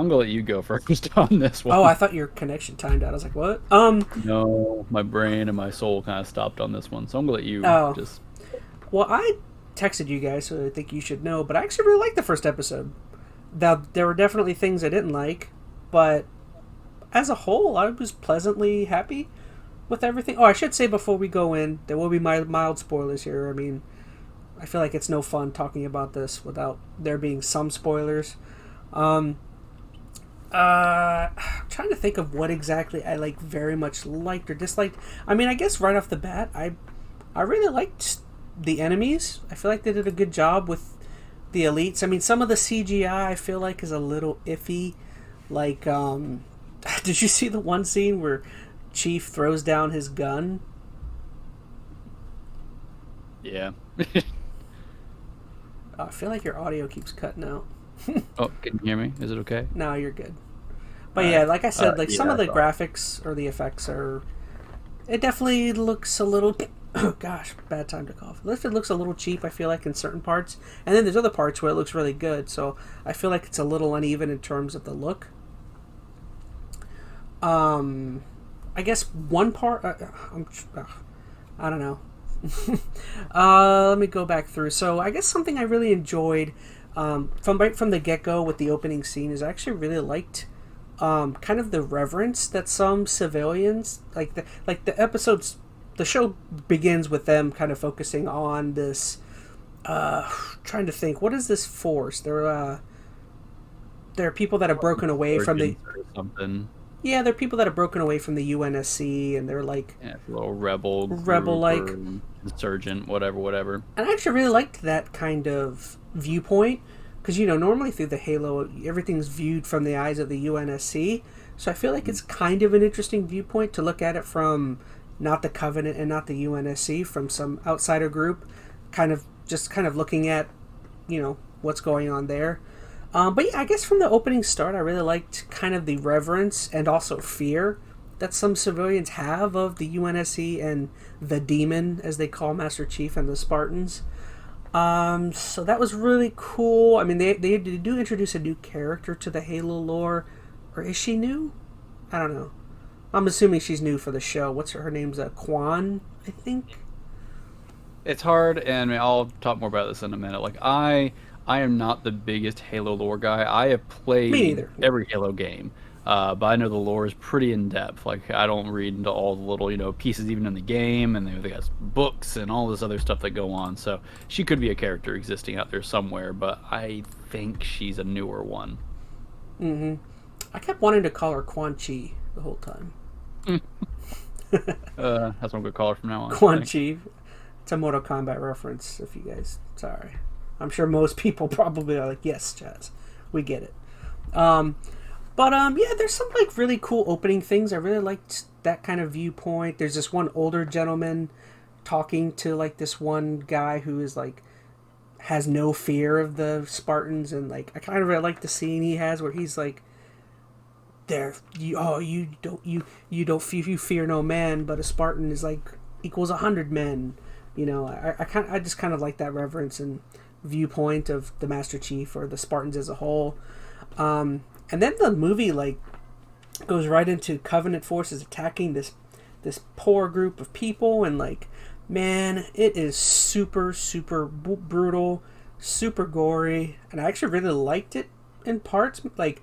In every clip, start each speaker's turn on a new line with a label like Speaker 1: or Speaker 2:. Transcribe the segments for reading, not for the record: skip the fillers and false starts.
Speaker 1: I'm gonna let you go first on this
Speaker 2: Oh, I
Speaker 1: one.
Speaker 2: thought your connection timed out. I was like, what?
Speaker 1: No, my brain and my soul kind of stopped on this one, so I'm gonna let you
Speaker 2: Oh,
Speaker 1: just.
Speaker 2: well, I texted you guys, so I think you should know. But I actually really liked the first episode. Now, there were definitely things I didn't like, but as a whole, I was pleasantly happy with everything. Oh, I should say before we go in, there will be mild spoilers here. I mean, I feel like it's no fun talking about this without there being some spoilers. Um, I'm trying to think of what exactly I like very much liked or disliked. I mean, I guess right off the bat, I really liked the enemies. I feel like they did a good job with the elites. I mean, some of the CGI I feel like is a little iffy. Like, did you see the one scene where Chief throws down his gun?
Speaker 1: Yeah.
Speaker 2: I feel like your audio keeps cutting out.
Speaker 1: Oh, can you hear me? Is it okay?
Speaker 2: No, you're good. But
Speaker 1: All
Speaker 2: yeah,
Speaker 1: right.
Speaker 2: like I said, like some
Speaker 1: Yeah,
Speaker 2: of
Speaker 1: I
Speaker 2: the
Speaker 1: saw it.
Speaker 2: graphics or the effects are. It definitely looks a little. Oh gosh, bad time to cough. It looks a little cheap. I feel like in certain parts, and then there's other parts where it looks really good. So I feel like it's a little uneven in terms of the look. Um, I guess one part. I don't know. Let me go back through. So I guess something I really enjoyed from right from the get go with the opening scene is I actually really liked kind of the reverence that some civilians the episodes. The show begins with them kind of focusing on this. Trying to think, what is this force? There are people that have broken away from the.
Speaker 1: Surgeons or something.
Speaker 2: Yeah, there are people that have broken away from the UNSC, and they're like
Speaker 1: Yeah, it's a little rebel
Speaker 2: rebel
Speaker 1: group
Speaker 2: like.
Speaker 1: or insurgent, whatever, whatever.
Speaker 2: And I actually really liked that kind of viewpoint because normally through the Halo everything's viewed from the eyes of the UNSC, so I feel like it's kind of an interesting viewpoint to look at it from not the Covenant and not the UNSC, from some outsider group, kind of looking at what's going on there. But yeah, I guess from the opening start, I really liked kind of the reverence and also fear that some civilians have of the UNSC and the demon, as they call Master Chief and the Spartans. So that was really cool. I mean, they do introduce a new character to the Halo lore. Or is she new? I don't know. I'm assuming she's new for the show. What's her name's Quan, I think.
Speaker 1: It's hard, and I'll talk more about this in a minute. I am not the biggest Halo lore guy. I have
Speaker 2: Me
Speaker 1: played
Speaker 2: neither.
Speaker 1: every Halo game, but I know the lore is pretty in depth. Like, I don't read into all the little, pieces even in the game, and they got books and all this other stuff that go on. So she could be a character existing out there somewhere, but I think she's a newer one.
Speaker 2: Mm-hmm. I kept wanting to call her Quan Chi the whole time.
Speaker 1: That's what I'm gonna call her from now on. I
Speaker 2: Quan
Speaker 1: think.
Speaker 2: Chi. It's a Mortal Kombat reference. If you guys, sorry, I'm sure most people probably are like, yes, Chaz, we get it. Um, but yeah, there's some like really cool opening things. I really liked that kind of viewpoint. There's this one older gentleman talking to like this one guy who is like has no fear of the Spartans, and like I kind of really like the scene he has where he's like, "There, you fear no man, but a Spartan is like equals 100 men." I just kind of like that reverence and viewpoint of the Master Chief or the Spartans as a whole. And then the movie like goes right into Covenant forces attacking this poor group of people, and like, man, it is super brutal, super gory, and I actually really liked it in parts. Like,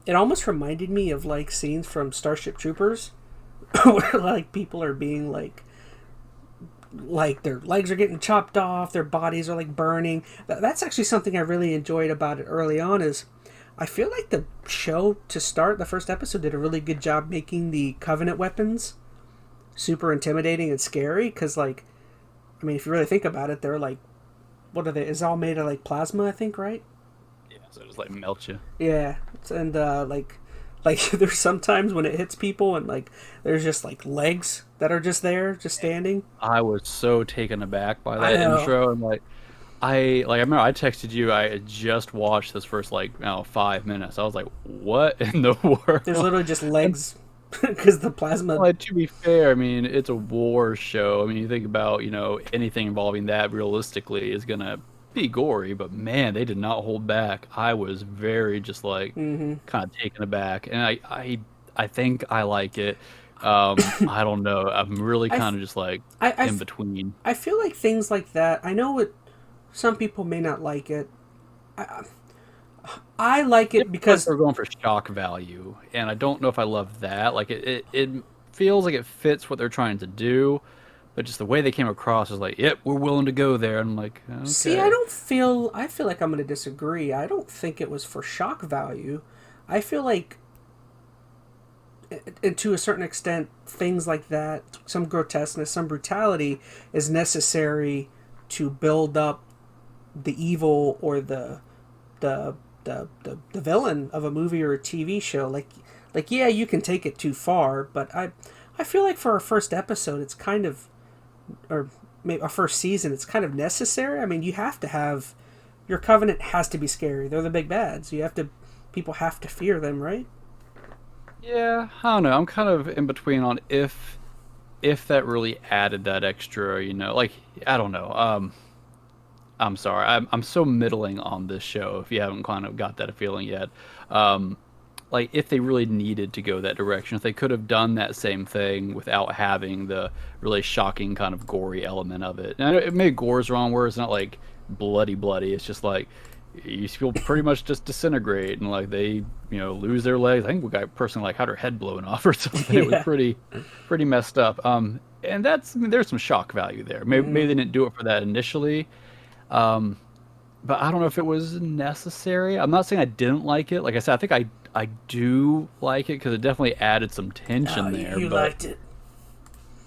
Speaker 2: it almost reminded me of like scenes from Starship Troopers, where like people are being like their legs are getting chopped off, their bodies are like burning. That's actually something I really enjoyed about it early on. Is I feel like the show to start the first episode did a really good job making the Covenant weapons super intimidating and scary. Because like, I mean, if you really think about it, they're like, what are they? It's all made of like plasma, I think, right?
Speaker 1: Yeah, so it just like melt you.
Speaker 2: Yeah, and like there's sometimes when it hits people and like there's just like legs that are just there, just standing.
Speaker 1: I was so taken aback by
Speaker 2: I
Speaker 1: that
Speaker 2: know.
Speaker 1: intro, and I remember I texted you. I had just watched this first 5 minutes. I was like, "What in the
Speaker 2: There's
Speaker 1: world?"
Speaker 2: literally just
Speaker 1: And
Speaker 2: legs because the plasma.
Speaker 1: to be fair, I mean it's a war show. I mean you think about anything involving that realistically is gonna be gory, but man, they did not hold back. I was very just like
Speaker 2: Mm-hmm.
Speaker 1: kind of taken aback, and I think I like it. I don't know. I'm really
Speaker 2: I,
Speaker 1: kind
Speaker 2: f-
Speaker 1: of just like
Speaker 2: I
Speaker 1: in
Speaker 2: f-
Speaker 1: between.
Speaker 2: I feel like things like that. I know it. Some people may not like it. I like
Speaker 1: It
Speaker 2: it
Speaker 1: feels like
Speaker 2: because
Speaker 1: they're going for shock value, and I don't know if I love that. Like it feels like it fits what they're trying to do, but just the way they came across is like, yep, we're willing to go there. And I'm like,
Speaker 2: see, I
Speaker 1: okay.
Speaker 2: don't feel. I feel like I'm going to disagree. I don't think it was for shock value. I feel like, and to a certain extent, things like that, some grotesqueness, some brutality, is necessary to build up the evil or the the villain of a movie or a TV show. Like yeah, you can take it too far, but I feel like for our first episode, it's kind of, or maybe our first season, it's kind of necessary. I mean, you have to have, your covenant has to be scary. They're the big bads. You have to, people have to fear them, right?
Speaker 1: Yeah, I don't know. I'm kind of in between on if that really added that extra, like I don't know. I'm sorry. I'm so middling on this show. If you haven't kind of got that feeling yet, um, like if they really needed to go that direction, if they could have done that same thing without having the really shocking kind of gory element of it. And I know it maybe gore's the wrong word. It's not like bloody bloody. It's just like you feel pretty much just disintegrate and like they lose their legs. I think we got personally like had her head blown off or something. It was
Speaker 2: Yeah.
Speaker 1: pretty messed up. And I mean, there's some shock value there. Maybe
Speaker 2: Mm-hmm.
Speaker 1: they didn't do it for that initially. Um, but I don't know if it was necessary. I'm not saying I didn't like it. Like I said, I think I do like it because it definitely added some
Speaker 2: Oh,
Speaker 1: tension there.
Speaker 2: you
Speaker 1: But
Speaker 2: liked it.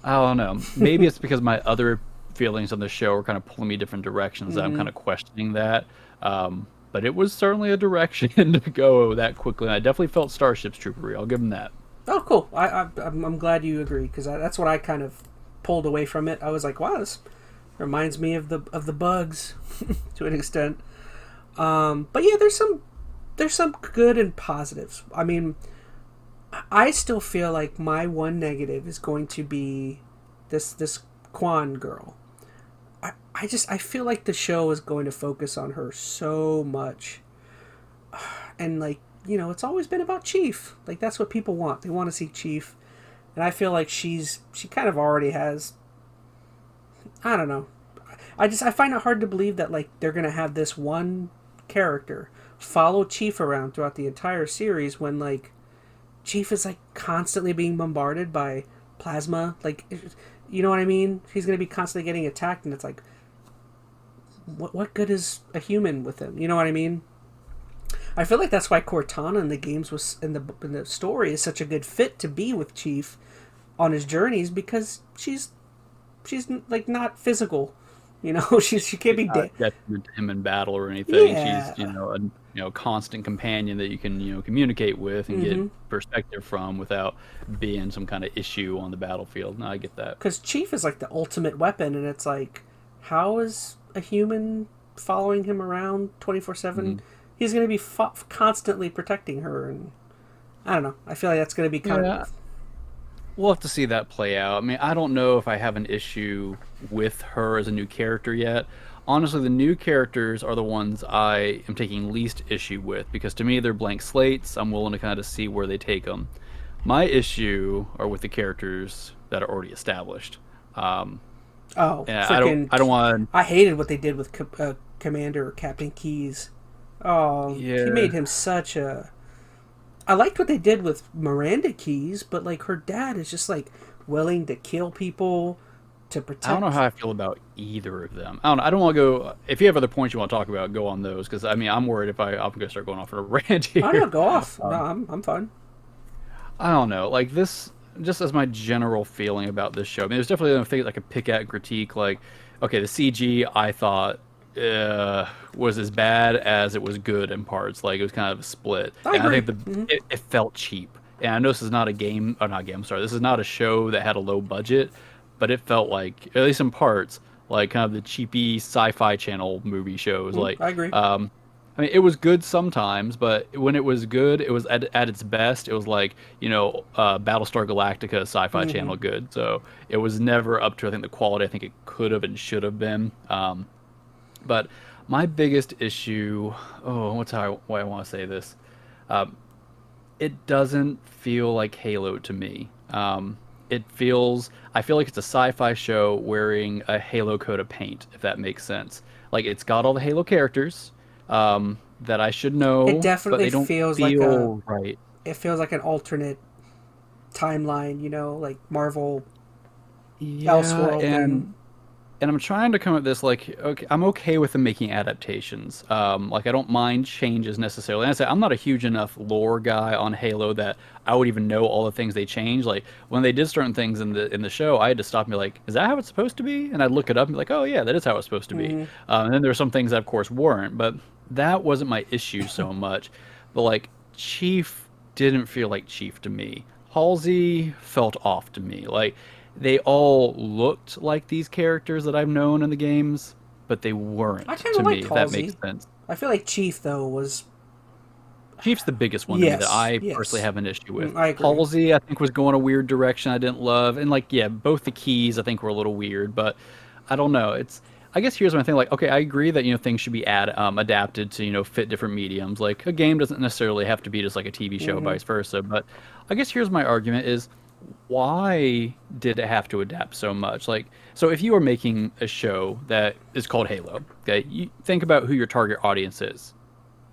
Speaker 1: I don't know. Maybe it's because my other feelings on the show are kind of pulling me different directions that I'm
Speaker 2: Mm-hmm.
Speaker 1: kind of questioning that. But it was certainly a direction to go that quickly. And I definitely felt Starship's troopery. I'll give them that.
Speaker 2: Oh, cool. I'm glad you agree because that's what I kind of pulled away from it. I was like, wow, this reminds me of the bugs to an extent. But yeah, there's some good and positives. I mean, I still feel like my one negative is going to be this Quan girl. I feel like the show is going to focus on her so much, and like it's always been about Chief. Like that's what people want. They want to see Chief, and I feel like she kind of already has. I don't know. I find it hard to believe that like they're gonna have this one character follow Chief around throughout the entire series when like Chief is like constantly being bombarded by plasma. Like, you know what I mean? He's gonna be constantly getting attacked, and it's like, what good is a human with him? You know what I mean? I feel like that's why Cortana in the games was in the story is such a good fit to be with Chief on his journeys because she's like not physical. She can't
Speaker 1: She's
Speaker 2: be
Speaker 1: not
Speaker 2: dead.
Speaker 1: detriment to him in battle or anything. She's,
Speaker 2: Yeah.
Speaker 1: a constant companion that you can, communicate with and get
Speaker 2: Mm-hmm.
Speaker 1: perspective from without being some kind of issue on the battlefield. No, I get that.
Speaker 2: Because Chief is like the ultimate weapon, and it's like, how is a human following him around 24/7?
Speaker 1: Mhm.
Speaker 2: He's going to be constantly protecting her, and I don't know. I feel like that's going to be kind
Speaker 1: Yeah,
Speaker 2: of.
Speaker 1: we'll have to see that play out. I mean, I don't know if I have an issue with her as a new character yet. Honestly, the new characters are the ones I am taking least issue with because to me they're blank slates. I'm willing to kind of see where they take them. My issue are with the characters that are already established. Um,
Speaker 2: Oh,
Speaker 1: and
Speaker 2: freaking!
Speaker 1: I don't want.
Speaker 2: I hated what they did with Commander Captain Keys. Oh, he
Speaker 1: Yeah,
Speaker 2: made him such a. I liked what they did with Miranda Keys, but like her dad is just like willing to kill people to
Speaker 1: I don't know
Speaker 2: protect.
Speaker 1: how I feel about either of them. I don't. I don't want to go. If you have other points you want to talk about, go on those because I mean I'm worried if I'm going to start going off on a rant
Speaker 2: Oh no,
Speaker 1: here.
Speaker 2: go off. No,
Speaker 1: Um,
Speaker 2: I'm fine.
Speaker 1: I don't know. Like this, just as my general feeling about this show. I mean, there's definitely things I could pick at critique. Like, okay, the CG I thought was as bad as it was good in parts. Like it was kind of split,
Speaker 2: I
Speaker 1: and I
Speaker 2: agree.
Speaker 1: think
Speaker 2: Hmm.
Speaker 1: it felt cheap. And I know this is not a game, or not a game. Sorry, this is not a show that had a low budget, but it felt like, at least in parts, like kind of the cheapy sci-fi channel movie shows. Like,
Speaker 2: I agree.
Speaker 1: I mean, it was good sometimes, but when it was good, it was at its best. It was like, Battlestar Galactica Sci-Fi
Speaker 2: Hmm.
Speaker 1: Channel good. So it was never up to, I think, the quality I think it could have and should have been. But My biggest issue, oh, why I want to say this? Um, it doesn't feel like Halo to me. I feel like it's a sci-fi show wearing a Halo coat of paint, if that makes sense. Like it's got all the Halo characters that I should
Speaker 2: It
Speaker 1: know, but
Speaker 2: definitely
Speaker 1: they don't
Speaker 2: feels like a.
Speaker 1: feel right.
Speaker 2: It feels like an alternate timeline, like Marvel
Speaker 1: Yeah,
Speaker 2: Elseworld thing.
Speaker 1: and I'm trying to come at this like, okay, I'm okay with them making adaptations. Like I don't mind changes necessarily. And I say I'm not a huge enough lore guy on Halo that I would even know all the things they changed. Like when they did certain things in the show, I had to stop and be like, is that how it's supposed to be? And I'd look it up and be like, oh yeah, that is how it's supposed to be.
Speaker 2: Hmm.
Speaker 1: And then there were some things that of course weren't, but that wasn't my issue so much. But like Chief didn't feel like Chief to me. Halsey felt off to me. Like they all looked like these characters that I've known in the games, but they
Speaker 2: I
Speaker 1: weren't
Speaker 2: kind
Speaker 1: to
Speaker 2: of
Speaker 1: me,
Speaker 2: liked
Speaker 1: if that makes
Speaker 2: Halsey.
Speaker 1: sense.
Speaker 2: I feel like Chief though was
Speaker 1: Chief's the biggest one to me that
Speaker 2: yes,
Speaker 1: I personally
Speaker 2: yes.
Speaker 1: have an issue with.
Speaker 2: I agree.
Speaker 1: Halsey, I think, was going a weird direction I didn't love. And, like, yeah, both the keys I think were a little weird, but I don't know. I guess here's my thing. Like, okay, I agree that, things should be adapted to, fit different mediums. Like, a game doesn't necessarily have to be just like a TV show,
Speaker 2: Hmm.
Speaker 1: vice versa. But I guess here's my argument is why did it have to adapt so much? Like, so if you are making a show that is called Halo, okay, you think about who your target audience is.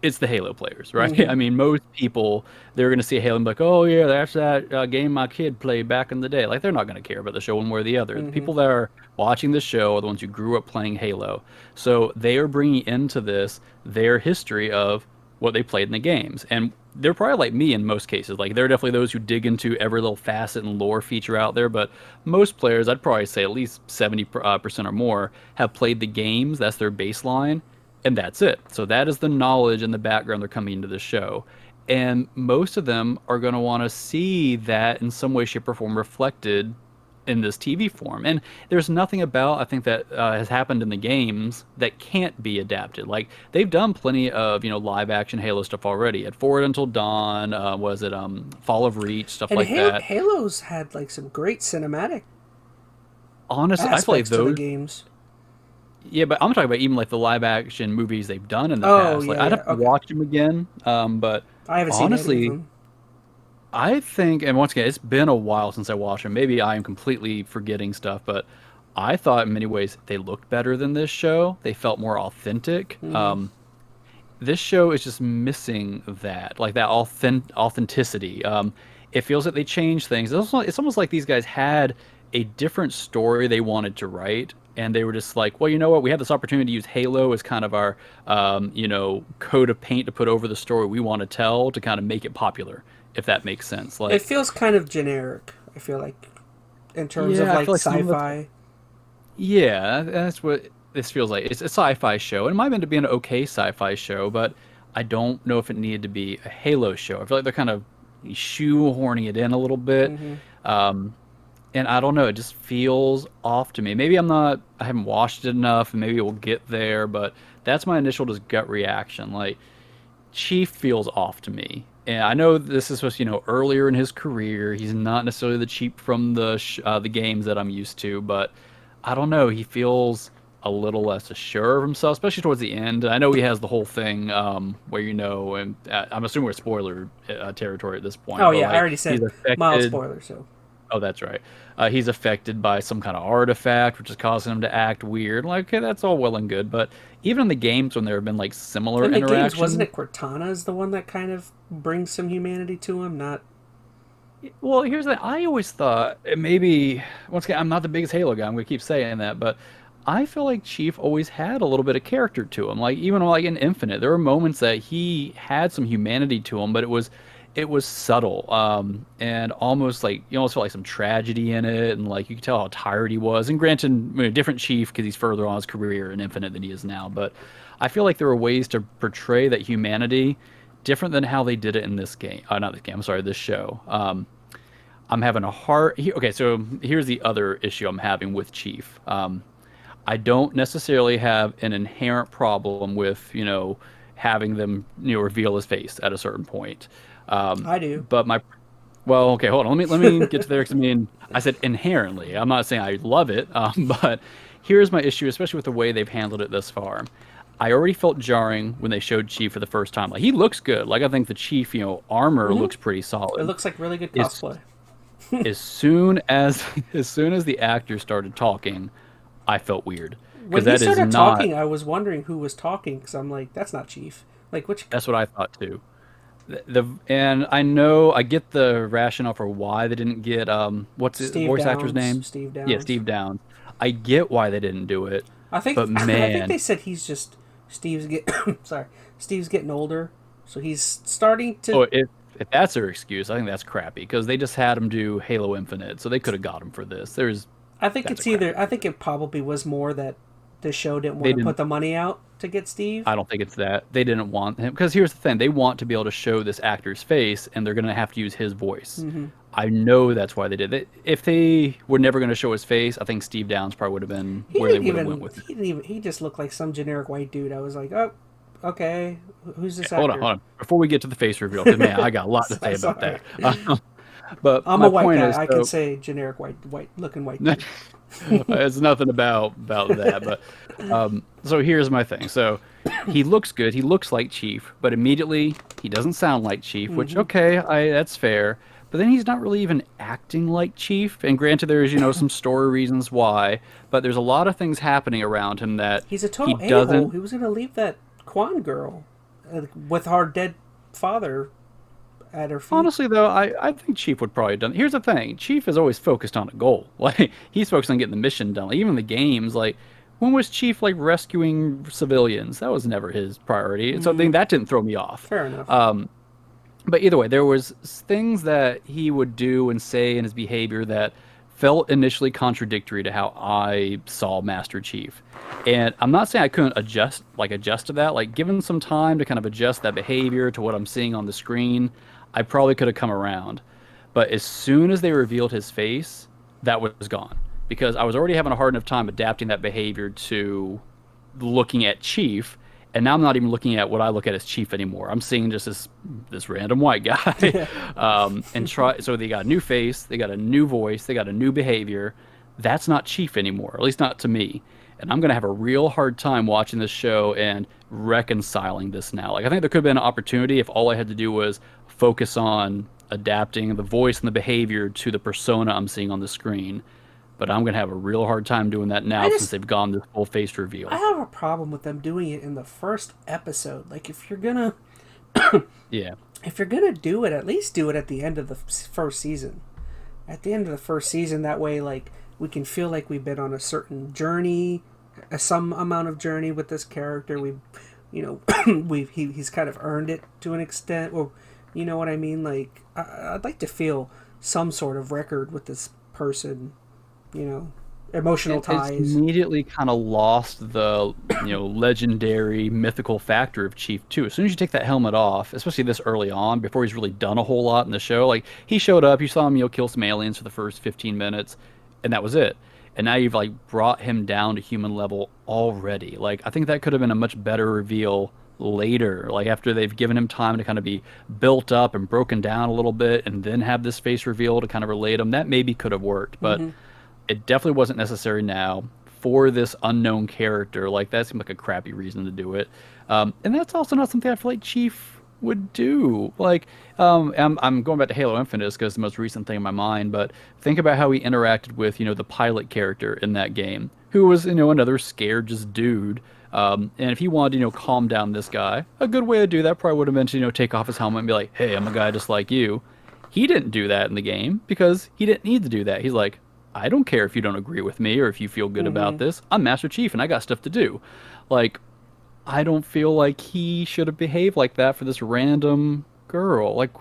Speaker 1: It's the Halo players, right?
Speaker 2: Hmm.
Speaker 1: I mean, most people they're going to see Halo and be like, "Oh yeah, that's that game my kid played back in the day." Like they're not going to care about the show one way or the other. The
Speaker 2: Hmm.
Speaker 1: people that are watching the show are the ones who grew up playing Halo, so they are bringing into this their history of what they played in the games, and they're probably like me in most cases. Like there are definitely those who dig into every little facet and lore feature out there, but most players, I'd probably say at least 70% or more, have played the games. That's their baseline and that's it. So that is the knowledge and the background they're coming into the show. And most of them are going to want to see that in some way, shape, or form reflected in this TV form. And there's nothing about, I think, that has happened in the games that can't be adapted. Like, they've done plenty of, live action Halo stuff already. At Forward Until Dawn, was it Fall of Reach, stuff
Speaker 2: And
Speaker 1: like that.
Speaker 2: Halo's had like some great cinematic
Speaker 1: Honestly, I played
Speaker 2: aspects to the
Speaker 1: those.
Speaker 2: games.
Speaker 1: Yeah, but I'm talking about even like the live action movies they've done in the
Speaker 2: Oh
Speaker 1: past. Like
Speaker 2: yeah,
Speaker 1: I'd
Speaker 2: yeah.
Speaker 1: have to
Speaker 2: Okay,
Speaker 1: watch them again. But
Speaker 2: I haven't seen any of
Speaker 1: honestly,
Speaker 2: them.
Speaker 1: I think, and once again, it's been a while since I watched them. Maybe I am completely forgetting stuff, but I thought in many ways they looked better than this show. They felt more authentic.
Speaker 2: Hmm.
Speaker 1: This show is just missing that, like that authenticity. It feels like they changed things. It's almost like these guys had a different story they wanted to write, and they were just like, well, you know what? We have this opportunity to use Halo as kind of our, coat of paint to put over the story we want to tell to kind of make it popular, if that makes sense.
Speaker 2: It
Speaker 1: Like,
Speaker 2: feels kind of generic. I feel like in terms of
Speaker 1: yeah, I
Speaker 2: like
Speaker 1: feel like some of the
Speaker 2: sci-fi.
Speaker 1: yeah, that's what this feels like. It's a sci-fi show, and it might end up being an okay sci-fi show, but I don't know if it needed to be a Halo show. I feel like they're kind of shoehorning it in a little bit.
Speaker 2: Hmm.
Speaker 1: Um, and I don't know, it just feels off to me. Maybe I haven't watched it enough, and maybe it will get there, but that's my initial just gut reaction. Like, Chief feels off to me. And I know this is supposed to, earlier in his career. He's not necessarily the Chief from the games that I'm used to, but I don't know. He feels a little less assured of himself, especially towards the end. I know he has the whole thing where and I'm assuming we're spoiler territory at this point,
Speaker 2: Oh
Speaker 1: but
Speaker 2: yeah, I
Speaker 1: like
Speaker 2: already
Speaker 1: he's
Speaker 2: said mild
Speaker 1: affected.
Speaker 2: spoiler. So
Speaker 1: Oh, that's right. He's affected by some kind of artifact, which is causing him to act weird. Like, okay, that's all well and good, but even in the games when there have been like similar
Speaker 2: in the games, wasn't
Speaker 1: interactions,
Speaker 2: it Cortana is the one that kind of brings some humanity to him? Not.
Speaker 1: well, here's the I always thought maybe once again I'm not the biggest Halo guy. I'm gonna keep saying that, but I feel like Chief always had a little bit of character to him. Like even like in Infinite, there were moments that he had some humanity to him, but it was subtle, and almost like you almost felt like some tragedy in it, and like you could tell how tired he was. And granted, different Chief because he's further on his career in Infinite than he is now, but I feel like there were ways to portray that humanity different than how they did it in this game. Not this game. I'm sorry, this show. I'm having a hard. Okay, so here's the other issue I'm having with Chief. I don't necessarily have an inherent problem with having them reveal his face at a certain point.
Speaker 2: I do.
Speaker 1: But well, okay, hold on. Let me get to there because I mean I said inherently. I'm not saying I love it, but here's my issue, especially with the way they've handled it thus far. I already felt jarring when they showed Chief for the first time. Like, he looks good. Like, I think the Chief, armor looks pretty
Speaker 2: It
Speaker 1: solid.
Speaker 2: looks like really good
Speaker 1: As,
Speaker 2: cosplay.
Speaker 1: as soon as as soon as the actor started talking, I felt weird because
Speaker 2: When he
Speaker 1: that is
Speaker 2: started
Speaker 1: not.
Speaker 2: talking, I was wondering who was talking because I'm like, that's not Chief. Like, which
Speaker 1: That's what I thought too. And I know I get the rationale for why they didn't get what's it, the
Speaker 2: Steve
Speaker 1: voice actor's
Speaker 2: Downs?
Speaker 1: name?
Speaker 2: Steve
Speaker 1: Yeah,
Speaker 2: Downs.
Speaker 1: Steve Downs. I get why they didn't do it,
Speaker 2: I think
Speaker 1: but
Speaker 2: I think
Speaker 1: man,
Speaker 2: they said he's just Steve's get sorry Steve's getting older, so he's starting to.
Speaker 1: oh, if that's their excuse, I think that's crappy because they just had him do Halo Infinite, so they could have got him for this. There's
Speaker 2: I think
Speaker 1: That's a
Speaker 2: it's either.
Speaker 1: crappy
Speaker 2: I think
Speaker 1: excuse.
Speaker 2: it probably was more that the show didn't want
Speaker 1: They
Speaker 2: to put
Speaker 1: didn't.
Speaker 2: the money out to get Steve.
Speaker 1: I don't think it's that they didn't want him because here's the thing: they want to be able to show this actor's face, and they're gonna have to use his voice.
Speaker 2: Mm-hmm.
Speaker 1: I know that's why they did it. If they were never going to show his face, I think Steve Downs probably would have been
Speaker 2: He
Speaker 1: where they
Speaker 2: didn't
Speaker 1: would have went
Speaker 2: even.
Speaker 1: with it.
Speaker 2: He didn't even. He just looked like some generic white dude. I was like, oh, okay, who's this
Speaker 1: Hold on,
Speaker 2: actor?
Speaker 1: hold on. Before we get to the face reveal, because man, I got a lot to say about
Speaker 2: Sorry,
Speaker 1: that. But
Speaker 2: I'm
Speaker 1: my
Speaker 2: a white
Speaker 1: point
Speaker 2: guy.
Speaker 1: is,
Speaker 2: I can say generic white looking white dude.
Speaker 1: it's nothing about that. But so here's my thing. So he looks good. He looks like Chief, but immediately he doesn't sound like Chief. Which
Speaker 2: Mm-hmm.
Speaker 1: okay, that's fair. But then he's not really even acting like Chief. And granted, there's some story reasons why, but there's a lot of things happening around him that
Speaker 2: He's a
Speaker 1: he
Speaker 2: total a hole.
Speaker 1: doesn't.
Speaker 2: He was gonna leave that Quan girl with our dead father at her feet.
Speaker 1: Honestly, though, I think Chief would probably have done. Here's the thing: Chief is always focused on a goal. Like he's focused on getting the mission done. Like, even the games, like when was Chief like rescuing civilians? That was never his priority. So I think that didn't throw me off.
Speaker 2: Fair enough.
Speaker 1: But either way, there was things that he would do and say in his behavior that felt initially contradictory to how I saw Master Chief. And I'm not saying I couldn't adjust to that. Like given some time to kind of adjust that behavior to what I'm seeing on the screen, I probably could have come around. But as soon as they revealed his face, that was gone. Because I was already having a hard enough time adapting that behavior to looking at Chief, and now I'm not even looking at what I look at as Chief anymore. I'm seeing just this random white guy, and try. So they got a new face, they got a new voice, they got a new behavior. That's not Chief anymore, at least not to me. And I'm gonna have a real hard time watching this show and reconciling this now. Like I think there could have been an opportunity if all I had to do was focus on adapting the voice and the behavior to the persona I'm seeing on the screen. But I'm gonna have a real hard time doing that
Speaker 2: I
Speaker 1: now since
Speaker 2: just
Speaker 1: they've gone this full face
Speaker 2: I
Speaker 1: reveal.
Speaker 2: have a problem with them doing it in the first episode. Like
Speaker 1: Yeah.
Speaker 2: if you're gonna do it, at least do it at the end of the first season. At the end of the first season, that way, like we can feel like we've been on a certain journey, some amount of journey with this character. He's kind of earned it to an extent, or you know what I mean. Like I'd like to feel some sort of record with this person. You know, emotional
Speaker 1: It's
Speaker 2: ties.
Speaker 1: immediately kind of lost the legendary mythical factor of Chief too. As soon as you take that helmet off, especially this early on, before he's really done a whole lot in the show, like he showed up, you saw him kill some aliens for the first 15 minutes, and that was it. And now you've like brought him down to human level already. Like I think that could have been a much better reveal later, like after they've given him time to kind of be built up and broken down a little bit, and then have this face reveal to kind of relate him. That maybe could have worked, but it definitely wasn't necessary now for this unknown character. Like that seemed like a crappy reason to do it, and that's also not something I feel like Chief would do. Like, I'm going back to Halo Infinite because the most recent thing in my mind. But think about how he interacted with the pilot character in that game, who was another scared just dude. And if he wanted to calm down this guy, a good way to do that probably would have been to take off his helmet and be like, "Hey, I'm a guy just like you." He didn't do that in the game because he didn't need to do that. He's like, I don't care if you don't agree with me or if you feel good about this. I'm Master Chief and I got stuff to do. Like, I don't feel like he should have behaved like that for this random girl. Like,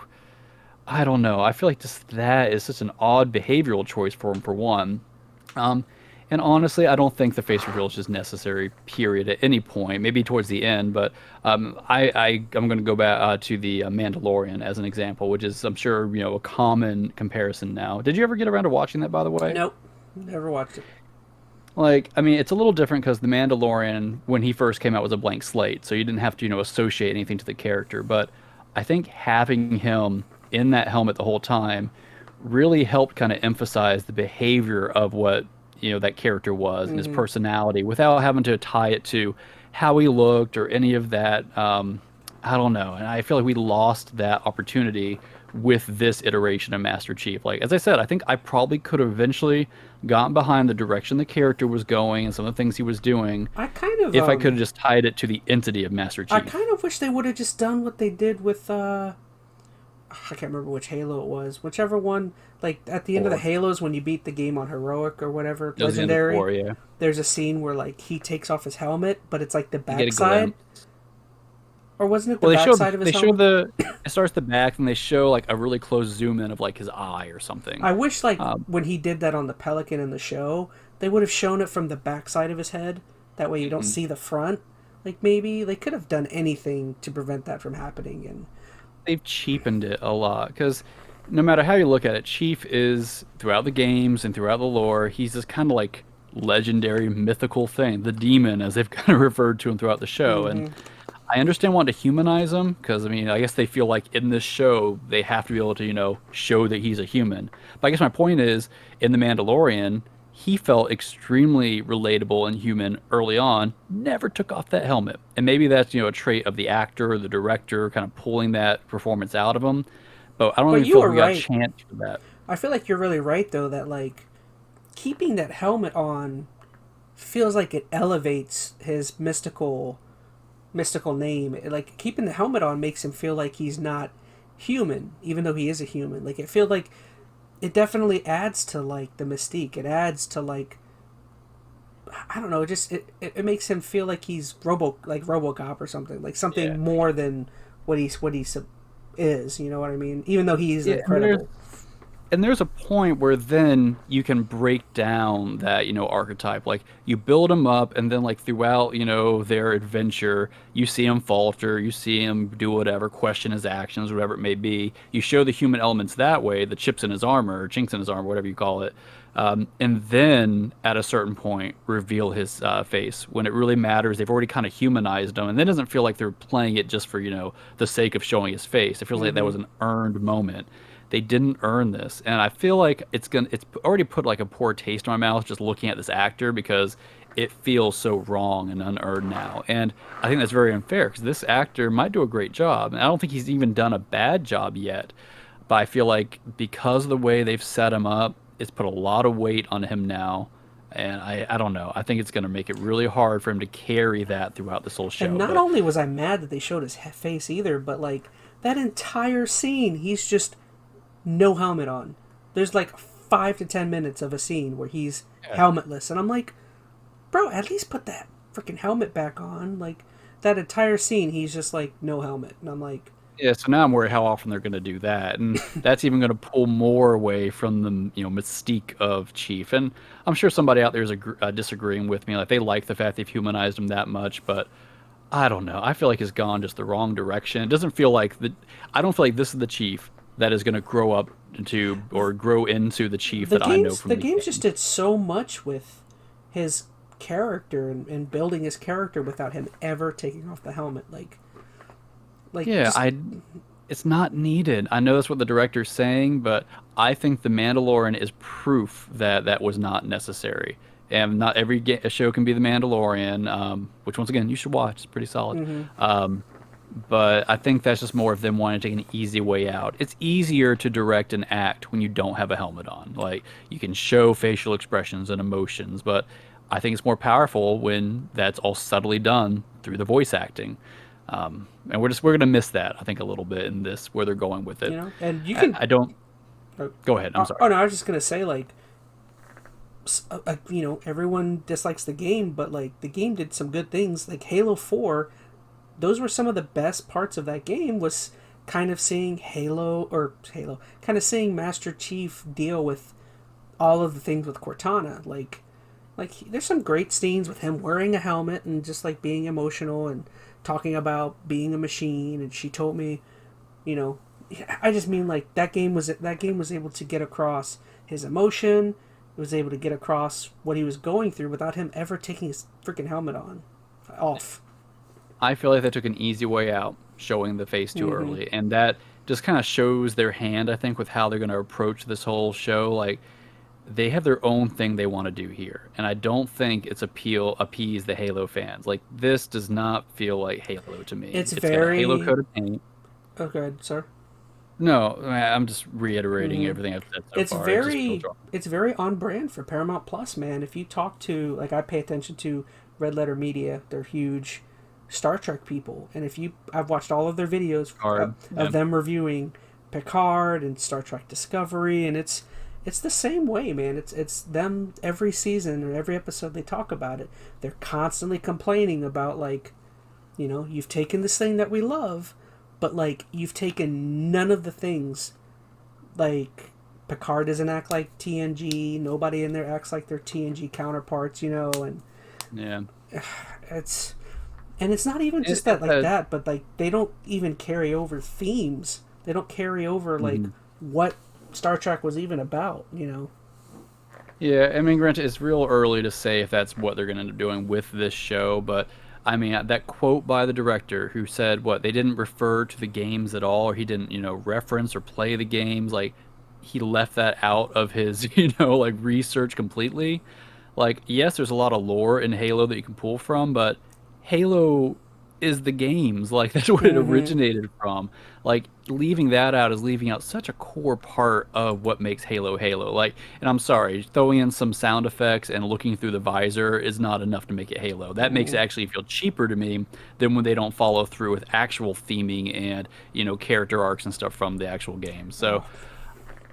Speaker 1: I don't know. I feel like just that is such an odd behavioral choice for him, for one. Um, and honestly, I don't think the face reveal is just necessary, period, at any point. Maybe towards the end, but I'm going to go back to the Mandalorian as an example, which is, I'm sure, a common comparison now. Did you ever get around to watching that, by the way?
Speaker 2: Nope, never watched it.
Speaker 1: Like, I mean, it's a little different because the Mandalorian, when he first came out, was a blank slate, so you didn't have to, associate anything to the character. But I think having him in that helmet the whole time really helped kind of emphasize the behavior of what that character was and his personality without having to tie it to, how he looked or any of that. I don't know, and I feel like we lost that opportunity with this iteration of Master Chief. Like as I said, I think I probably could have eventually gotten behind the direction the character was going and some of the things he was doing
Speaker 2: I kind of
Speaker 1: if I could have just tied it to the entity of Master
Speaker 2: I
Speaker 1: Chief.
Speaker 2: kind of wish they would have just done what they did with I can't remember which Halo it was. Whichever one, like at the end of the
Speaker 1: Or
Speaker 2: Halos when you beat the game on heroic or whatever,
Speaker 1: it was the end of
Speaker 2: legendary,
Speaker 1: 4, yeah.
Speaker 2: there's a scene where like he takes off his helmet, but it's like the
Speaker 1: You get a
Speaker 2: backside,
Speaker 1: glimpse.
Speaker 2: or wasn't it the
Speaker 1: Well,
Speaker 2: backside of his
Speaker 1: they showed
Speaker 2: helmet?
Speaker 1: the it starts the back and they show like a really close zoom in of like his eye or something.
Speaker 2: I wish like
Speaker 1: Um,
Speaker 2: when he did that on the Pelican in the show, they would have shown it from the backside of his head. That way you don't
Speaker 1: mhm.
Speaker 2: see the front. Like maybe they could have done anything to prevent that from happening. And
Speaker 1: They've cheapened it a lot because no matter how you look at it, Chief is throughout the games and throughout the lore, he's this kind of like legendary mythical thing, the demon, as they've kind of referred to him throughout the show. And
Speaker 2: mm-hmm.
Speaker 1: I understand wanting to humanize him because I mean, I guess they feel like in this show they have to be able to, show that he's a human. But I guess my point is, in The Mandalorian, he felt extremely relatable and human early on, never took off that helmet. And maybe that's, a trait of the actor or the director kind of pulling that performance out of him. But I don't
Speaker 2: But
Speaker 1: even
Speaker 2: you
Speaker 1: feel like
Speaker 2: were
Speaker 1: we got a
Speaker 2: right.
Speaker 1: chance for that.
Speaker 2: I feel like you're really right though that like keeping that helmet on feels like it elevates his mystical name. Like keeping the helmet on makes him feel like he's not human, even though he is a human. Like it feels like it definitely adds to like the mystique. It adds to like I don't know. It makes him feel like he's RoboCop or something. Like
Speaker 1: Yeah.
Speaker 2: something more than what he is. You know what I mean? Even though he's
Speaker 1: Yeah,
Speaker 2: incredible.
Speaker 1: and there's a point where then you can break down that archetype, like you build them up and then like throughout their adventure you see him falter, you see him do whatever, question his actions, whatever it may be. You show the human elements that way, the chips in his armor or chinks in his armor, whatever you call it, and then at a certain point reveal his face when it really matters. They've already kind of humanized him and then it doesn't feel like they're playing it just for the sake of showing his face. It feels like that
Speaker 2: Mm-hmm.
Speaker 1: was an earned moment. They didn't earn this, and I feel like it's already put like a poor taste in my mouth just looking at this actor because it feels so wrong and unearned now. And I think that's very unfair because this actor might do a great job, and I don't think he's even done a bad job yet. But I feel like because of the way they've set him up, it's put a lot of weight on him now. And I don't know. I think it's going to make it really hard for him to carry that throughout this whole
Speaker 2: And
Speaker 1: show.
Speaker 2: not
Speaker 1: But
Speaker 2: only was I mad that they showed his face either, but like that entire scene, he's just no helmet on. There's like 5 to 10 minutes of a scene where he's
Speaker 1: yeah.
Speaker 2: helmetless, and I'm like, bro, at least put that freaking helmet back on. Like that entire scene, he's just like no helmet, and I'm like,
Speaker 1: Yeah, so now I'm worried how often they're going to do that, and that's even going to pull more away from the mystique of Chief. And I'm sure somebody out there is disagreeing with me, like they like the fact they've humanized him that much, but I don't know. I feel like it's gone just the wrong direction. It doesn't feel like the. I don't feel like this is the Chief that is going to grow up into or grow into the Chief that I know
Speaker 2: the
Speaker 1: from these
Speaker 2: games just
Speaker 1: games.
Speaker 2: did so much with his character and building his character without him ever taking off the helmet. Like
Speaker 1: Yeah,
Speaker 2: just
Speaker 1: it's not needed. I know that's what the director's saying, but I think The Mandalorian is proof that that was not necessary. And not every show can be The Mandalorian, which once again you should watch. It's pretty solid.
Speaker 2: mm-hmm.
Speaker 1: But I think that's just more of them wanting to take an easy way out. It's easier to direct and act when you don't have a helmet on. Like you can show facial expressions and emotions, but I think it's more powerful when that's all subtly done through the voice acting. And we're gonna miss that, I think, a little bit in this where they're going with it.
Speaker 2: And you can.
Speaker 1: I don't.
Speaker 2: Oh,
Speaker 1: Go ahead. I'm sorry.
Speaker 2: oh no, I was just gonna say like everyone dislikes the game, but like the game did some good things. Like Halo 4, those were some of the best parts of that game. Was kind of seeing kind of seeing Master Chief deal with all of the things with Cortana. There's some great scenes with him wearing a helmet and just like being emotional and talking about being a machine. And she told me, you know, I just mean like that game was able to get across his emotion. It was able to get across what he was going through without him ever taking his freaking helmet off.
Speaker 1: I feel like they took an easy way out, showing the face too
Speaker 2: Mm-hmm.
Speaker 1: early, and that just kind of shows their hand, I think, with how they're going to approach this whole show. Like they have their own thing they want to do here, and I don't think it's appease the Halo fans. Like this does not feel like Halo to me.
Speaker 2: It's
Speaker 1: It's got a Halo
Speaker 2: very.
Speaker 1: coated paint.
Speaker 2: Oh, good, sir.
Speaker 1: No, I'm just reiterating
Speaker 2: Mm-hmm.
Speaker 1: everything I've said so far. It just feels wrong.
Speaker 2: It's very on brand for Paramount Plus, man. If you talk to, like, I pay attention to Red Letter Media, they're huge Star Trek people, and I've watched all of their videos
Speaker 1: Hard. Yeah.
Speaker 2: of them reviewing Picard and Star Trek Discovery, and it's the same way, man. It's them every season or every episode they talk about it. They're constantly complaining about, like, you've taken this thing that we love, but, like, you've taken none of the things. Like, Picard doesn't act like TNG. Nobody in there acts like their TNG counterparts, and
Speaker 1: Yeah.
Speaker 2: it's not even just that, but, like, they don't even carry over themes. They don't carry over, like, what Star Trek was even about,
Speaker 1: Yeah, I mean, granted, it's real early to say if that's what they're going to end up doing with this show, but I mean, that quote by the director who said they didn't refer to the games at all, or he didn't, reference or play the games, like, he left that out of his, like, research completely. Like, yes, there's a lot of lore in Halo that you can pull from, but Halo is the games. Like, that's where it originated from. Like, leaving that out is leaving out such a core part of what makes Halo Halo. Like, and I'm sorry, throwing in some sound effects and looking through the visor is not enough to make it Halo. That makes it actually feel cheaper to me than when they don't follow through with actual theming and, character arcs and stuff from the actual game. So,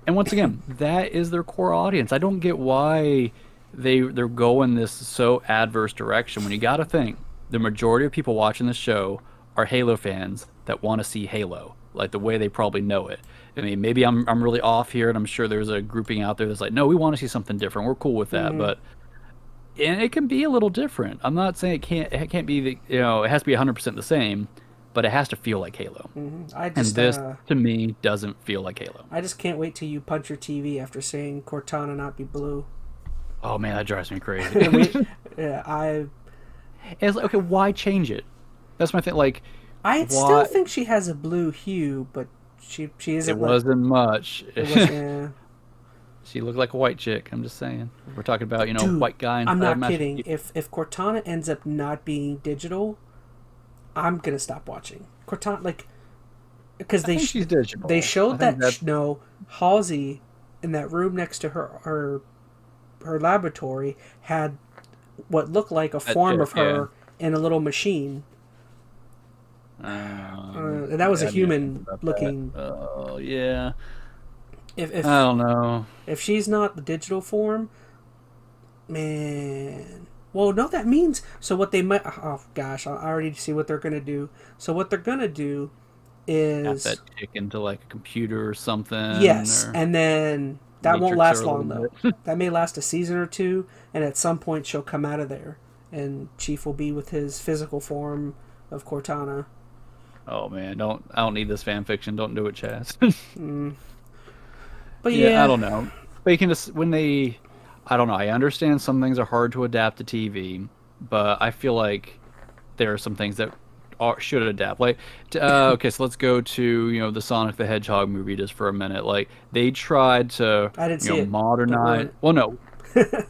Speaker 1: and once again, that is their core audience. I don't get why they're going this so adverse direction when you got to think the majority of people watching the show are Halo fans that want to see Halo, like the way they probably know it. I mean, maybe I'm really off here, and I'm sure there's a grouping out there that's like, no, we want to see something different. We're cool with that, but and it can be a little different. I'm not saying it can't be it has to be 100% the same, but it has to feel like Halo.
Speaker 2: And
Speaker 1: this to me doesn't feel like Halo.
Speaker 2: I just can't wait till you punch your TV after saying Cortana not be blue.
Speaker 1: Oh man, that drives me crazy. It's like, okay, why change it? That's my thing. Like,
Speaker 2: still think she has a blue hue, but she isn't.
Speaker 1: It wasn't much.
Speaker 2: Yeah.
Speaker 1: She looked like a white chick. I'm just saying. We're talking about
Speaker 2: Dude,
Speaker 1: white guy.
Speaker 2: I'm not kidding. If Cortana ends up not being digital, I'm gonna stop watching Cortana. Like, because
Speaker 1: she's digital.
Speaker 2: They showed that Halsey in that room next to her laboratory had what looked like a form of her in a little machine. And that was a human looking.
Speaker 1: Oh yeah.
Speaker 2: If
Speaker 1: I don't know.
Speaker 2: If she's not the digital form, man. Well, no, that means what they might. Oh gosh, I already see what they're gonna do. So what they're gonna do is
Speaker 1: have that chick into like a computer or something.
Speaker 2: Yes, and then that won't last long though.
Speaker 1: Bit.
Speaker 2: That may last a season or two, and at some point she'll come out of there, and Chief will be with his physical form of Cortana.
Speaker 1: Oh man, I don't need this fan fiction. Don't do it, Chaz.
Speaker 2: But yeah,
Speaker 1: I don't know. But you can just I don't know. I understand some things are hard to adapt to TV, but I feel like there are some things that should adapt. Like, okay, so let's go to the Sonic the Hedgehog movie just for a minute. Like, they tried to modernize. Well, no,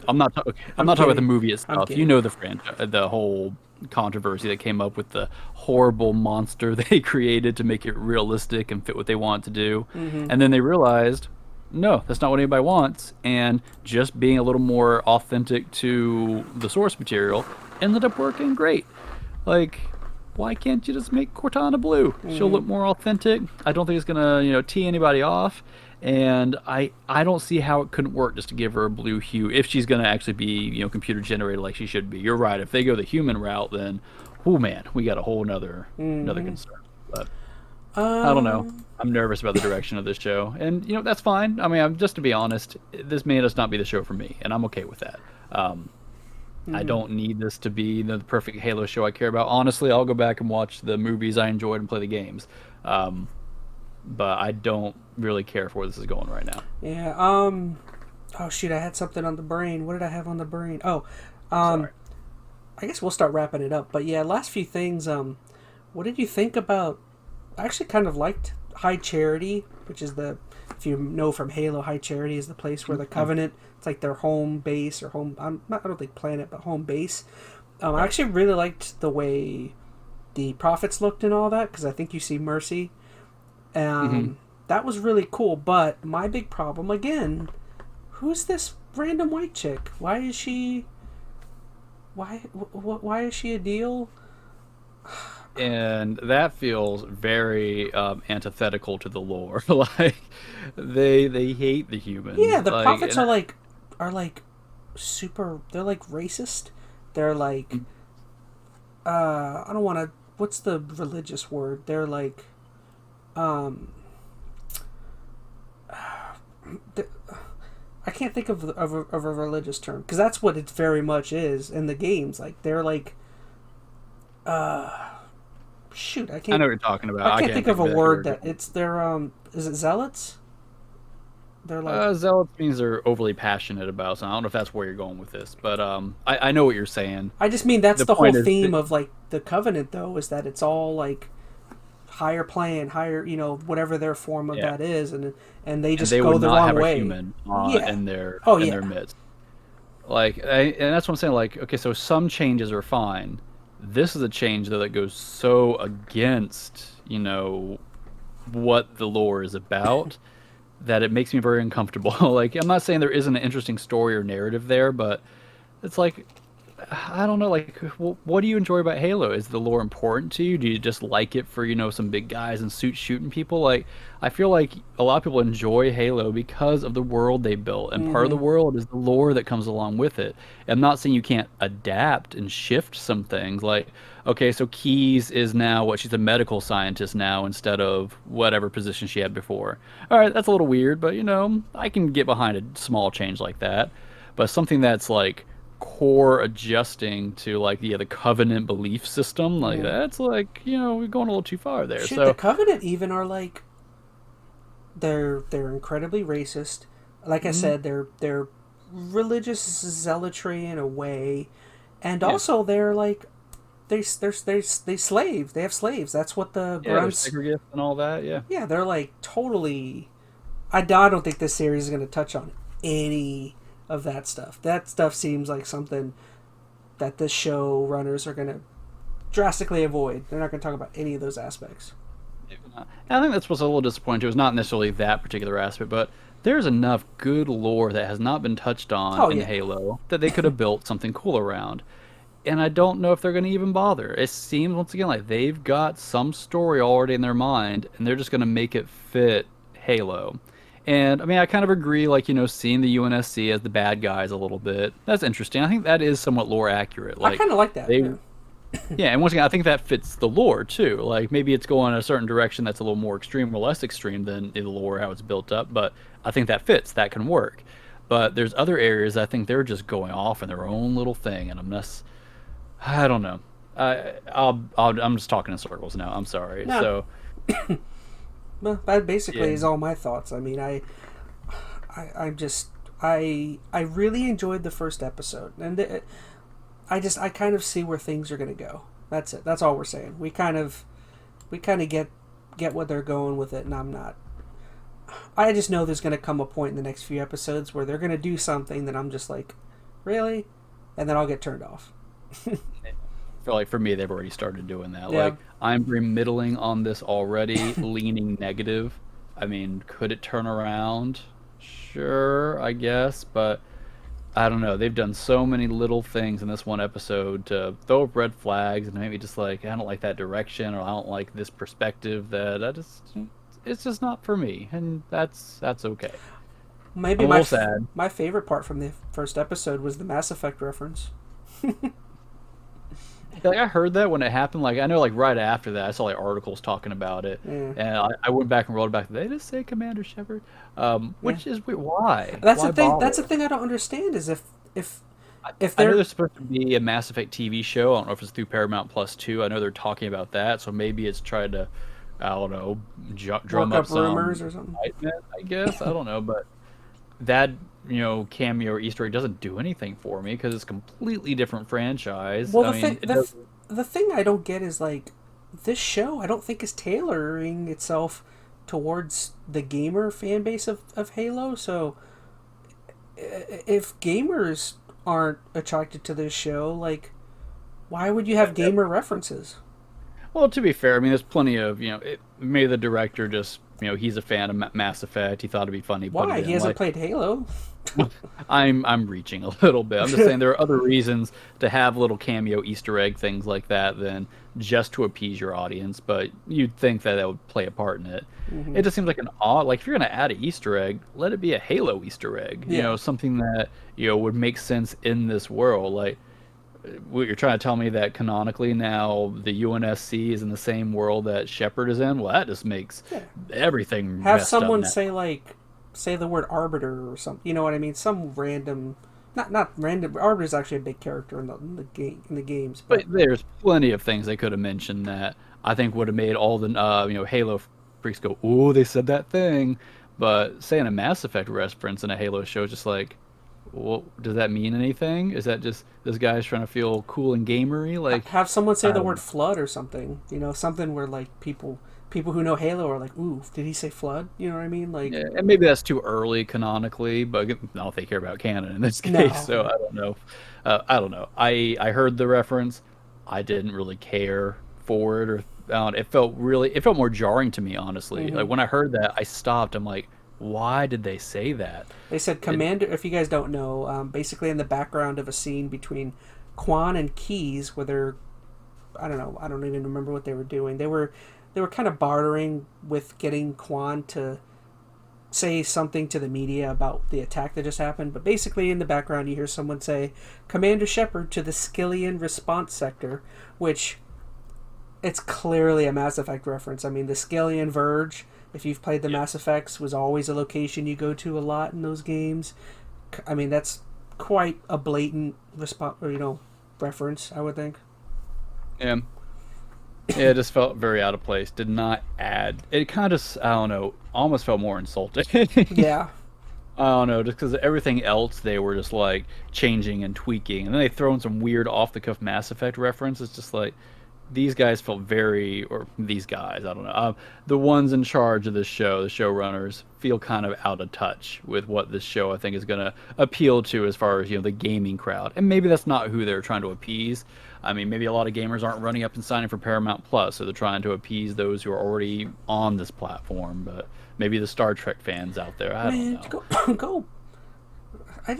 Speaker 1: I'm not talking about the movie itself. You know the franchise, the whole controversy that came up with the horrible monster they created to make it realistic and fit what they want to do, and then they realized, no, that's not what anybody wants, and just being a little more authentic to the source material ended up working great. Like, why can't you just make Cortana blue? She'll look more authentic. I don't think it's gonna tee anybody off, and I don't see how it couldn't work just to give her a blue hue if she's gonna actually be computer generated like she should be. You're right. If they go the human route, then oh man, we got a whole another concern. But I don't know. I'm nervous about the direction of this show, and that's fine. I mean, just to be honest, this may just not be the show for me, and I'm okay with that. I don't need this to be the perfect Halo show I care about. Honestly, I'll go back and watch the movies I enjoyed and play the games, but I don't really care for where this is going right now.
Speaker 2: Yeah. Oh shoot, I had something on the brain. What did I have on the brain? Oh, I guess we'll start wrapping it up. But yeah, last few things. What did you think about? I actually kind of liked High Charity, which is if you know from Halo, High Charity is the place where the Covenant it's like their home base or home. I don't think planet, but home base. I actually really liked the way the prophets looked and all that because I think you see Mercy.
Speaker 1: Hmm.
Speaker 2: That was really cool. But my big problem again, who's this random white chick? Why is she? Why is she a deal?
Speaker 1: And that feels very antithetical to the lore. Like they hate the
Speaker 2: Yeah,
Speaker 1: humans.
Speaker 2: the
Speaker 1: Like,
Speaker 2: prophets are like super. They're like racist. They're like I don't want to. What's the religious word? They're like um. th- I can't think of a religious term because that's what it very much is in the games. Like they're like shoot.
Speaker 1: I know what you're talking about.
Speaker 2: I
Speaker 1: I
Speaker 2: can't
Speaker 1: can't
Speaker 2: think
Speaker 1: think
Speaker 2: of a
Speaker 1: of exactly where
Speaker 2: word
Speaker 1: you're
Speaker 2: that
Speaker 1: going.
Speaker 2: it's their Is it zealots? They're like
Speaker 1: Zealots means they're overly passionate about. So I don't know if that's where you're going with this, but I know what you're saying.
Speaker 2: I just mean that's
Speaker 1: The
Speaker 2: the whole
Speaker 1: point is,
Speaker 2: theme of like the covenant though is that it's all like higher plane, higher, whatever their form of
Speaker 1: yeah,
Speaker 2: that is, and they
Speaker 1: and
Speaker 2: just
Speaker 1: they
Speaker 2: go
Speaker 1: would
Speaker 2: the
Speaker 1: not
Speaker 2: wrong
Speaker 1: have a
Speaker 2: way.
Speaker 1: human
Speaker 2: Yeah.
Speaker 1: in their
Speaker 2: Oh
Speaker 1: in their
Speaker 2: yeah.
Speaker 1: midst. And that's what I'm saying. Like, okay, so some changes are fine. This is a change though that goes so against, what the lore is about that it makes me very uncomfortable. Like, I'm not saying there isn't an interesting story or narrative there, but it's like I don't know. Like, what do you enjoy about Halo? Is the lore important to you? Do you just like it for some big guys in suits shooting people? Like, I feel like a lot of people enjoy Halo because of the world they built, and part of the
Speaker 2: Mm-hmm.
Speaker 1: world is the lore that comes along with it. I'm not saying you can't adapt and shift some things. Like, okay, so Keys is now what she's a medical scientist now instead of whatever position she had before. All right, that's a little weird, but I can get behind a small change like that. But something that's like core adjusting to like the covenant belief system like
Speaker 2: Mm.
Speaker 1: that's like we're going a little too far there.
Speaker 2: Shoot, the
Speaker 1: So
Speaker 2: covenant even are like they're incredibly racist. Like I
Speaker 1: mhm,
Speaker 2: said, they're religious zealotry in a way, and
Speaker 1: yeah,
Speaker 2: also they're like they slave. They have slaves. That's what the
Speaker 1: yeah, there's
Speaker 2: grunts.
Speaker 1: segregist and all that. Yeah,
Speaker 2: Yeah, they're like totally. I don't think this series is going to touch on any of that stuff. That stuff seems like something that the show runners are going to drastically avoid. They're not going to talk about any of those aspects.
Speaker 1: maybe not. And I think that's what's a little disappointing too. It's not necessarily that particular aspect, but there's enough good lore that has not been touched on
Speaker 2: Oh
Speaker 1: in
Speaker 2: yeah,
Speaker 1: Halo that they could have built something cool around. And I don't know if they're going to even bother. It seems once again like they've got some story already in their mind, and they're just going to make it fit Halo. And I mean, I kind of agree, like seeing the UNSC as the bad guys a little bit. That's interesting. I think that is somewhat lore accurate.
Speaker 2: I
Speaker 1: Like
Speaker 2: kind of like that.
Speaker 1: they,
Speaker 2: Yeah,
Speaker 1: yeah, and once again, I think that fits the lore too. Like maybe it's going a certain direction that's a little more extreme or less extreme than the lore how it's built up, but I think that fits. That can work. But there's other areas I think they're just going off in their own little thing, and I don't know. I'm just talking in circles now. I'm sorry.
Speaker 2: no,
Speaker 1: So
Speaker 2: well, that basically
Speaker 1: yeah,
Speaker 2: is all my thoughts. I mean, I'm just I really enjoyed the first episode, and I kind of see where things are going to go. That's it. That's all we're saying. We kind of get what they're going with it, and I'm not. I just know there's going to come a point in the next few episodes where they're going to do something that I'm just like, really, and then I'll get turned off.
Speaker 1: I feel like for me they've already started doing that.
Speaker 2: Yeah,
Speaker 1: Like I'm very middling on this already, leaning negative. I mean, could it turn around? Sure, I guess, but I don't know. They've done so many little things in this one episode to throw up red flags and maybe just like I don't like that direction or I don't like this perspective that I just it's just not for me, and that's okay.
Speaker 2: maybe
Speaker 1: I'm a little sad.
Speaker 2: my favorite part from the first episode was the Mass Effect reference.
Speaker 1: Like I heard that when it happened. Like I know, like right after that, I saw like articles talking about it,
Speaker 2: Yeah,
Speaker 1: and I went back and rolled it back. They just say Commander Shepard,
Speaker 2: yeah.
Speaker 1: which is weird. Why?
Speaker 2: That's the
Speaker 1: Why
Speaker 2: thing.
Speaker 1: bother?
Speaker 2: That's the thing I don't understand is if if
Speaker 1: I know
Speaker 2: they're
Speaker 1: there's supposed to be a Mass Effect TV show. I don't know if it's through Paramount Plus 2. I know they're talking about that, so maybe it's trying to, I don't know, drum
Speaker 2: work
Speaker 1: up
Speaker 2: up
Speaker 1: some
Speaker 2: rumors or something.
Speaker 1: excitement. I guess I don't know, but that cameo or Easter egg doesn't do anything for me because it's a completely different franchise.
Speaker 2: Well,
Speaker 1: I mean, it does.
Speaker 2: the thing I don't get is like this show. I don't think is tailoring itself towards the gamer fan base of Halo. So if gamers aren't attracted to this show, like, why would you have gamer references?
Speaker 1: Well, to be fair, I mean, there's plenty of, maybe the director just, he's a fan of Mass Effect. He thought it'd be funny, put it
Speaker 2: Why? He
Speaker 1: in.
Speaker 2: hasn't
Speaker 1: Like,
Speaker 2: played Halo.
Speaker 1: I'm reaching a little bit. I'm just saying there are other reasons to have little cameo Easter egg things like that than just to appease your audience. But you'd think that would play a part in it.
Speaker 2: Hmm.
Speaker 1: It just seems like an odd, like if you're gonna add an Easter egg, let it be a Halo Easter egg.
Speaker 2: Yeah.
Speaker 1: Something that would make sense in this world. Like what you're trying to tell me that canonically now the UNSC is in the same world that Shepard is in. Well, that just makes
Speaker 2: Yeah.
Speaker 1: everything
Speaker 2: Have
Speaker 1: messed up
Speaker 2: someone
Speaker 1: now.
Speaker 2: say like, say the word arbiter or something. You know what I mean? Some random, not random. Arbiter is actually a big character in the game in the games, but
Speaker 1: But there's plenty of things they could have mentioned that I think would have made all the Halo freaks go, "Ooh, they said that thing." But saying a Mass Effect reference in a Halo show is just like, well, does that mean anything? Is that just this guy's trying to feel cool and gamery? Like,
Speaker 2: have someone say
Speaker 1: I
Speaker 2: the
Speaker 1: don't
Speaker 2: word
Speaker 1: know.
Speaker 2: flood or something. You know, something where like people who know Halo are like, ooh, did he say flood? You know what I mean? Like,
Speaker 1: Yeah, and maybe that's too early canonically, but I don't know if they care about canon in this case,
Speaker 2: no.
Speaker 1: so I don't know. I don't know. I heard the reference. I didn't really care for it, or it felt more jarring to me, honestly.
Speaker 2: Hmm.
Speaker 1: Like when I heard that, I stopped. I'm like, why did they say that?
Speaker 2: They said
Speaker 1: It,
Speaker 2: Commander. If you guys don't know, basically in the background of a scene between Quan and Keyes, where they're, I don't know, I don't even remember what they were doing. They were kind of bartering with getting Quan to say something to the media about the attack that just happened. But basically, in the background, you hear someone say, "Commander Shepard to the Skyllian response sector," which it's clearly a Mass Effect reference. I mean, the Skyllian Verge, if you've played the
Speaker 1: yeah,
Speaker 2: Mass Effects, was always a location you go to a lot in those games. I mean, that's quite a blatant response, or reference, I would think.
Speaker 1: yeah, yeah. It just felt very out of place. Did not add. It kind of, I don't know, almost felt more insulting.
Speaker 2: Yeah.
Speaker 1: I don't know, just because everything else they were just like changing and tweaking, and then they throw in some weird off the cuff Mass Effect reference. It's just like these guys felt very, or these guys, I don't know, the ones in charge of this show, the showrunners, feel kind of out of touch with what this show I think is going to appeal to as far as the gaming crowd, and maybe that's not who they're trying to appease. I mean, maybe a lot of gamers aren't running up and signing for Paramount Plus, so they're trying to appease those who are already on this platform, but maybe the Star Trek fans out there, I don't
Speaker 2: Man,
Speaker 1: know.
Speaker 2: go, go. I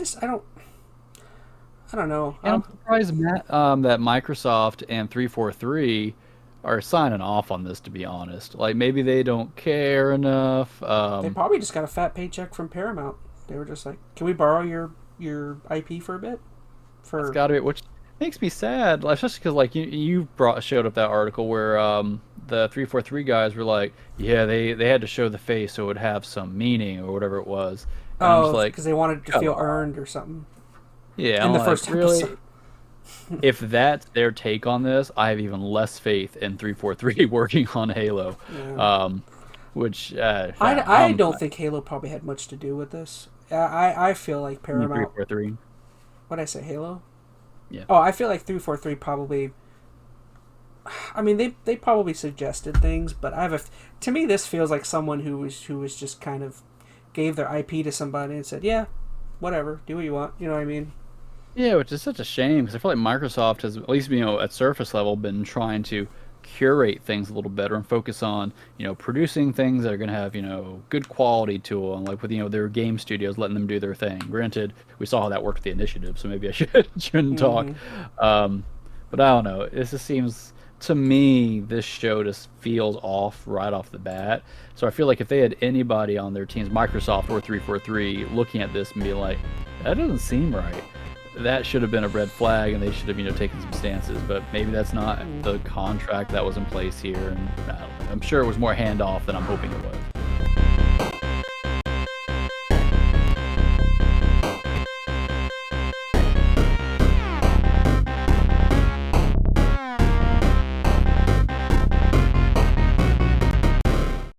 Speaker 2: don't know.
Speaker 1: And I'm surprised that Microsoft and 343 are signing off on this, to be honest. Like, maybe they don't care enough.
Speaker 2: They probably just got a fat paycheck from Paramount. They were just like, "Can we borrow your IP for a bit?"
Speaker 1: That's
Speaker 2: For
Speaker 1: got to be, which makes me sad, like, especially because, like, you showed up that article where the 343 guys were like, yeah, they had to show the face so it would have some meaning or whatever it was. And I'm just like,
Speaker 2: because they wanted it to
Speaker 1: come
Speaker 2: feel
Speaker 1: on.
Speaker 2: earned or something
Speaker 1: Yeah,
Speaker 2: in
Speaker 1: I'm
Speaker 2: the
Speaker 1: like,
Speaker 2: first episode.
Speaker 1: really? If that's their take on this, I have even less faith in 343 working on Halo.
Speaker 2: Yeah.
Speaker 1: Um, which
Speaker 2: I don't think Halo probably had much to do with this. I feel like
Speaker 1: three
Speaker 2: Paramount.
Speaker 1: four three.
Speaker 2: What did I say, Halo?
Speaker 1: Yeah.
Speaker 2: Oh, I feel like 343 probably. I mean, they probably suggested things, but to me this feels like someone who was just kind of gave their IP to somebody and said, yeah, whatever, do what you want. You know what I mean?
Speaker 1: Yeah, which is such a shame because I feel like Microsoft has, at least at surface level, been trying to curate things a little better and focus on producing things that are going to have good quality to them, like with their game studios, letting them do their thing. Granted, we saw how that worked with the initiative, so maybe I shouldn't talk.
Speaker 2: Mm-hmm.
Speaker 1: But I don't know. It just seems to me this show just feels off right off the bat. So I feel like if they had anybody on their teams, Microsoft or 343, looking at this and being like, that doesn't seem right, that should have been a red flag, and they should have taken some stances. But maybe that's not the contract that was in place here, and I don't know. I'm sure it was more handoff than I'm hoping it was.